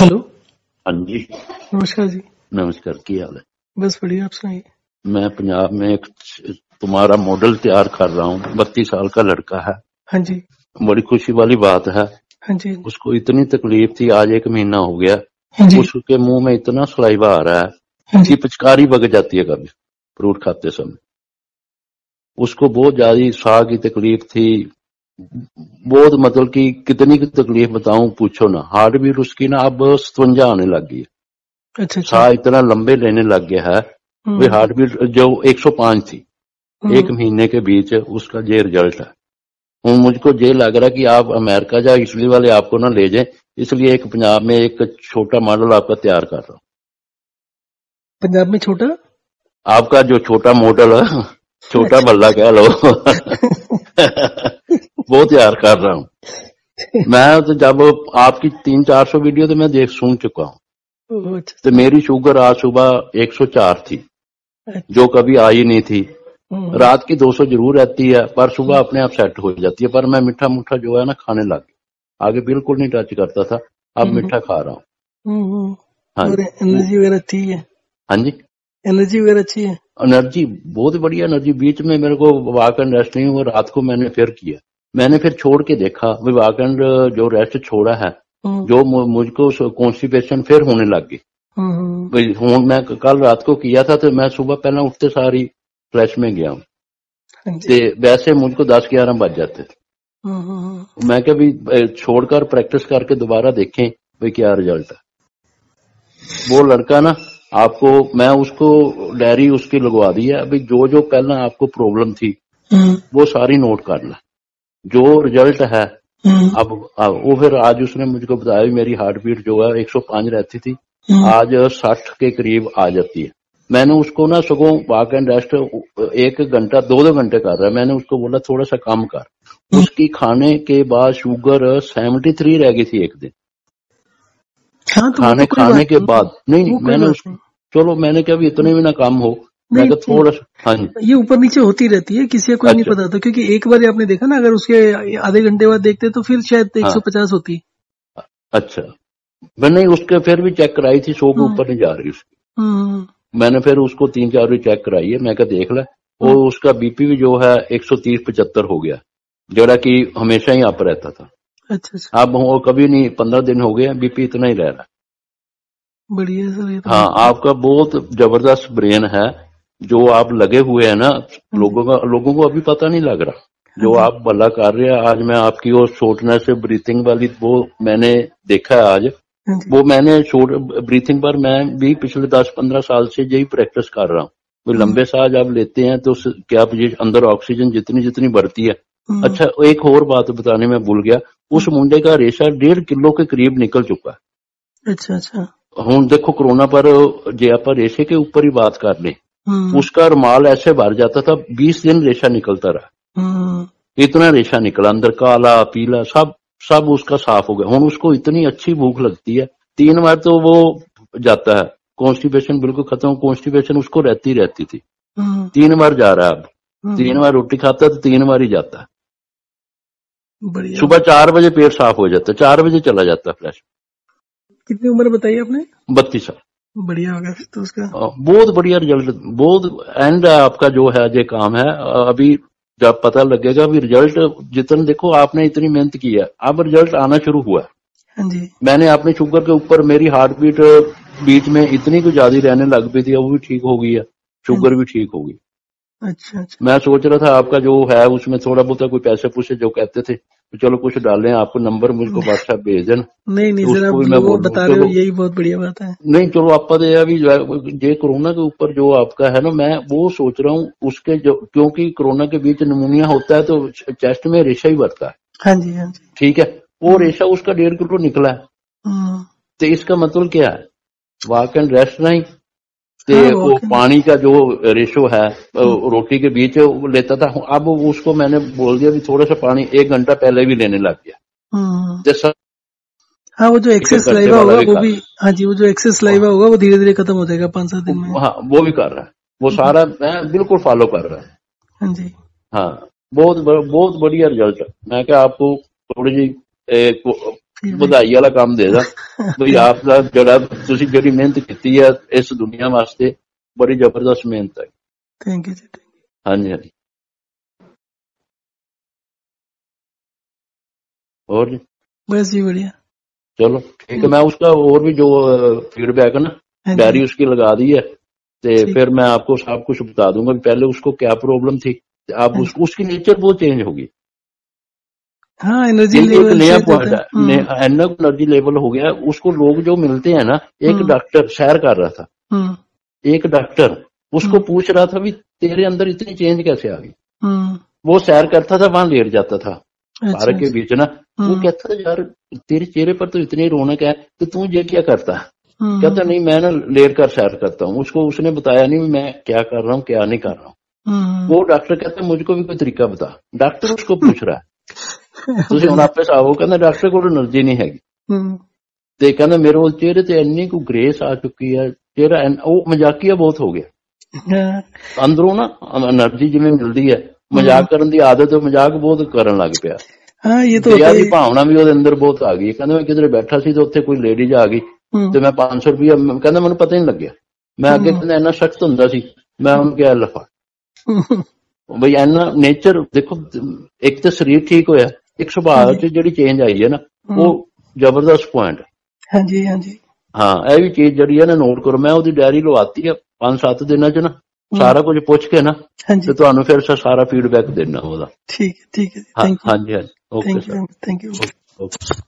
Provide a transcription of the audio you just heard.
Hello. हाँ जी, नमस्कार जी। नमस्कार, की हाल है? बस बढ़िया, आप सुनाइए। मैं पंजाब में एक तुम्हारा मॉडल तैयार कर रहा हूँ। 32 साल का लड़का है, हाँ जी। बड़ी खुशी वाली बात है। हाँ जी। उसको इतनी तकलीफ थी, आज 1 महीना हो गया। हाँ जी। उसके मुंह में इतना सलाइवा आ रहा है हाँ कि जी। पिचकारी बग जाती है कभी फ्रूट खाते समय। उसको बहुत ज्यादा साह की तकलीफ थी, बहुत मतलब कि कितनी की तकलीफ बताऊं, पूछो ना। हार्ट बीट उसकी ना अब 57 आने लग गई है। अच्छा अच्छा। साह इतना लंबे लेने लग गया है। वे हार्ट बीट जो 105 थी, 1 महीने के बीच उसका ये रिजल्ट है। हूँ मुझको ये लग रहा है कि आप अमेरिका जा, इसलिए वाले आपको ना ले जाए, इसलिए एक पंजाब में एक छोटा मॉडल आपका तैयार कर रहा हूँ। पंजाब में छोटा? आपका जो छोटा मॉडल है, छोटा अच्छा। बल्ला कह लो वो तैयार कर रहा हूँ मैं। तो जब आपकी 300-400 वीडियो तो मैं देख सुन चुका हूँ। ओह, अच्छा तो अच्छा। मेरी शुगर आज सुबह 104 थी, अच्छा। जो कभी आई नहीं थी। हम्म, रात की 200 जरूर रहती है, पर सुबह अपने आप सेट हो जाती है। पर मैं मीठा मुठा जो है ना खाने लग गया, आगे बिल्कुल नहीं टच करता था, अब हम्म, मीठा खा रहा हूँ। हाँ और एनर्जी वगैरह अच्छी है? हाँ जी, एनर्जी वगैरह अच्छी है? एनर्जी बहुत बढ़िया एनर्जी। बीच में मेरे को वॉक एंड रेस्ट नहीं हुआ, रात को मैंने फिर किया। मैंने फिर छोड़ के देखा, वॉक एंड जो रेस्ट छोड़ा है, हम्म, जो मुझको कॉन्स्टिपेशन फिर होने लग गई। हूँ मैं कल रात को किया था, तो मैं सुबह पहले उठते सारी फ्लैश में गया हूँ। हाँ जी। ते वैसे मुझको 10-11 बज जाते थे। मैं क्या भी छोड़कर प्रैक्टिस करके दोबारा देखें भाई क्या रिजल्ट है। वो लड़का ना, आपको मैं उसको डायरी उसकी लगवा दी है। अभी जो जो पहला आपको प्रॉब्लम थी वो सारी नोट कर ला, जो रिजल्ट है। अब वो फिर आज उसने मुझको बताया, मेरी हार्ट बीट जो है 105 रहती थी, आज 60 के करीब आ जाती है। मैंने उसको ना सगों वॉक एंड रेस्ट 1 घंटा 2-2 घंटे कर रहा है। मैंने उसको बोला थोड़ा सा कम कर। उसकी खाने के बाद शुगर 73 रह गई थी एक दिन, हाँ तो वो तो खाने कोई खाने बात के नहीं, बाद। नहीं वो कोई मैंने बात उसको, नहीं। चलो मैंने क्या भी इतने भी ना कम हो, मैं नहीं क्या नहीं, थोड़ा सा। हाँ जी, ये ऊपर नीचे होती रहती है, किसी का कोई नहीं अच्छा, पता था, क्योंकि एक बार आपने देखा ना, अगर उसके आधे घंटे बाद देखते तो फिर शायद हाँ, 150 होती। अच्छा। मैं नहीं, उसके फिर भी चेक कराई थी, 100 के हम्म ऊपर नहीं जा रही उसकी। हम्म मैंने फिर उसको 3-4 भी चेक कराई है। मैं क्या देख ला, हम्म, और उसका बीपी भी जो है 130-75 हो गया, जोड़ा कि हमेशा ही अप रहता था। अच्छा अच्छा। अब वो कभी नहीं, 15 दिन हो गए बीपी इतना ही रह रहा है। बढ़िया सर, ये तो हाँ, बहुत बढ़िया। आपका बहुत जबरदस्त ब्रेन है, जो आप लगे हुए हैं ना। हाँ जी। लोगों को अभी पता नहीं लग रहा हाँ जो जी। आप भला कर रहे हैं। आज मैं आपकी वो शॉर्टनेस ब्रीथिंग वाली वो मैंने देखा है आज। हाँ जी। वो मैंने शॉर्ट ब्रीथिंग पर मैं भी पिछले 10-15 साल से यही प्रैक्टिस कर रहा हूँ। वो हम्म लंबे सांस आप लेते हैं तो क्या ये अंदर ऑक्सीजन जितनी जितनी बढ़ती है। हम्म अच्छा, एक और बात बताने में भूल गया, उस हम्म, मुंडे का रेशा 1.5 किलो के करीब निकल चुका है। अच्छा अच्छा। ਹੁਣ देखो कोरोना पर जे आप रेशे के ऊपर ही बात कर लें, हम्म उसका रुमाल ऐसे भर जाता था, 20 दिन रेशा निकलता रहा। हम्म इतना रेशा निकला अंदर, काला पीला सब सब उसका साफ हो गया। हूँ उसको इतनी अच्छी भूख लगती है, 3 बार तो वो जाता है। कॉन्स्टिपेशन बिल्कुल खत्म, कॉन्स्टिपेशन उसको रहती थी। हम्म 3 बार जा रहा है अब। 3 हम्म, बार रोटी खाता है तो 3 बार ही जाता है। बढ़िया। सुबह 4 बजे पेट साफ हो जाता है, 4 बजे चला जाता है फ्लैश। कितनी उम्र बताई आपने? 32 साल। बढ़िया हो गया फिर तो उसका। बहुत बढ़िया रिजल्ट, बहुत एंड आपका जो है ये काम है। अभी जब पता लगेगा भी रिजल्ट, जितना देखो आपने इतनी मेहनत की है, अब रिजल्ट आना शुरू हुआ है। हाँ जी। मैंने अपने शुगर के ऊपर, मेरी हार्ट बीट बीच में इतनी कुछ ज्यादा रहने लग पई थी, वो भी ठीक हो गई है, हाँ शुगर जी। भी ठीक हो गई। अच्छा अच्छा। मैं सोच रहा था आपका जो है उसमें थोड़ा बहुत कोई पैसे पूसे जो कहते थे, तो चलो कुछ डालें, आपको नंबर मुझको व्हाट्सएप भेज देना, नहीं नहीं तो सर, उसको आप भी मैं जो बोलूँ। बता रहे हो चलो यही बहुत बढ़िया बात है। नहीं, चलो आपका तो यह भी जो है ये कोरोना के ऊपर जो आपका है ना, मैं वो सोच रहा हूँ उसके जो, क्योंकि कोरोना के बीच निमोनिया होता है तो चेस्ट में रेशा ही बढ़ता है। हाँ जी। हाँ जी। ठीक है, वो रेशा उसका 1.5 किलो निकला है। हम्म, तो इसका मतलब क्या है, वॉक एंड रेस्ट नहीं, ते हाँ वो वॉक इन। पानी का जो रेशो है रोटी के बीच वो लेता था। अब उसको मैंने बोल दिया भी थोड़ा सा पानी 1 घंटा पहले भी लेने लग गया। हम्म, तो सब हाँ वो जो 1 एक्सेस घंटे लाइवा वाला होगा भी वो कर भी। हाँ जी, वो जो एक्सेस रहा लाइवा होगा वो धीरे धीरे खत्म हो जाएगा 5-7 दिन में। हाँ, वो भी कर रहा है, वो हम्म, सारा मैं बिल्कुल फॉलो कर रहा है। हाँ जी। हाँ, बहुत बढ़िया रिजल्ट है। मैं क्या आपको थोड़ी सी ਵਧਾਈ ਵਾਲਾ ਕੰਮ ਦੇ ਦਾਂ ਬਈ ਆਪ ਦਾ ਜਿਹੜਾ ਤੁਸੀਂ ਜਿਹੜੀ ਮਿਹਨਤ ਕੀਤੀ ਹੈ ਇਸ ਦੁਨੀਆ ਵਾਸਤੇ ਬੜੀ ਜ਼ਬਰਦਸਤ ਮਿਹਨਤ ਹੈ। ਥੈਂਕ ਯੂ ਜੀ। ਹਾਂਜੀ ਹਾਂਜੀ। और जी बस जी बढ़िया। चलो ठीक है, मैं उसका और भी जो फीडबैक है ना डायरी उसकी लगा दी है, तो फिर मैं आपको सब कुछ बता दूंगा पहले उसको क्या प्रॉब्लम थी। आप उसकी नेचर बहुत चेंज होगी। हाँ, एनर्जी लेवल नया पॉइंट है, एनर्जी लेवल हो गया। उसको लोग जो मिलते हैं ना, एक डॉक्टर सैर कर रहा था, एक डॉक्टर उसको पूछ रहा था भी तेरे अंदर इतनी चेंज कैसे आ गई। वो सैर करता था, वहां लेट जाता था पार्क के बीच ना। वो कहता था यार तेरे चेहरे पर तो इतनी रौनक है, तो तू ये क्या करता है। कहता नहीं मैं ना लेट कर सैर करता हूँ। उसको उसने बताया नहीं मैं क्या कर रहा हूँ क्या नहीं कर रहा हूँ। वो डॉक्टर कहता मुझको भी कोई तरीका बता। डॉक्टर उसको पूछ रहा है ਤੁਸੀਂ ਹੁਣ ਆਪੇ ਸਾਵੋ, ਕਹਿੰਦਾ ਡਾਕਟਰ ਕੋਲ એનર્ਜੀ ਨਹੀਂ ਹੈਗੀ ਤੇ ਕਹਿੰਦਾ ਮੇਰੇ ਕੋਲ ਚਿਹਰੇ ਤੇ ਇੰਨੀ ਕੁ ਗ੍ਰੇਸ ਆ ਚੁੱਕੀ ਹੈ, ਚਿਹਰਾ ਉਹ ਮਜ਼ਾਕੀਆ ਬਹੁਤ ਹੋ ਗਿਆ ਅੰਦਰੋਂ ਨਾ એનર્ਜੀ ਜਿਵੇਂ ਮਿਲਦੀ ਹੈ। ਮਜ਼ਾਕ ਕਰਨ ਦੀ ਆਦਤ, ਮਜ਼ਾਕ ਬਹੁਤ ਕਰਨ ਲੱਗ ਪਿਆ। ਵਿਆਹ ਦੀ ਭਾਵਨਾ ਵੀ ਉਹਦੇ ਅੰਦਰ ਬਹੁਤ ਆ ਗਈ। ਕਹਿੰਦਾ ਮੈਂ ਕਿਧਰੇ ਬੈਠਾ ਸੀ ਤੇ ਉੱਥੇ ਕੋਈ ਲੇਡੀਜ਼ ਆ ਗਈ ਤੇ ਮੈਂ 500 ਰੁਪਇਆ, ਕਹਿੰਦਾ ਮੈਨੂੰ ਪਤਾ ਹੀ ਨਹੀਂ ਲੱਗਿਆ। ਮੈਂ ਅੱਗੇ ਕਹਿੰਦਾ ਇੰਨਾ ਸਖਤ ਹੁੰਦਾ ਸੀ, ਮੈਂ ਉਹਨੂੰ ਕਿਹਾ ਲਫਾ ਬਈ ਇੰਨਾ ਨੇਚਰ ਦੇਖੋ। ਇੱਕ ਤਾਂ ਸਰੀਰ ਠੀਕ ਹੋਇਆ, ਇੱਕ ਸੁਭਾਅ ਚ ਜਿਹੜੀ ਚੇਂਜ ਆਈ ਹੈ ਨਾ, ਉਹ ਜ਼ਬਰਦਸਤ ਪੁਆਇੰਟ। ਹਾਂਜੀ ਹਾਂਜੀ ਹਾਂ, ਇਹ ਵੀ ਚੀਜ਼ ਜਿਹੜੀ ਹੈ ਨਾ ਨੋਟ ਕਰੋ। ਮੈਂ ਉਹਦੀ ਡਾਇਰੀ ਲਵਾਤੀ ਆ 5-7 ਦਿਨਾਂ ਚ ਨਾ, ਸਾਰਾ ਕੁਝ ਪੁੱਛ ਕੇ ਨਾ ਤੇ ਤੁਹਾਨੂੰ ਫਿਰ ਸਾਰਾ ਫੀਡਬੈਕ ਦੇਣਾ ਉਹਦਾ। ਠੀਕ ਹੈ ਠੀਕ ਹੈ। ਹਾਂਜੀ ਹਾਂਜੀ। Okay thank you. ਓਕੇ।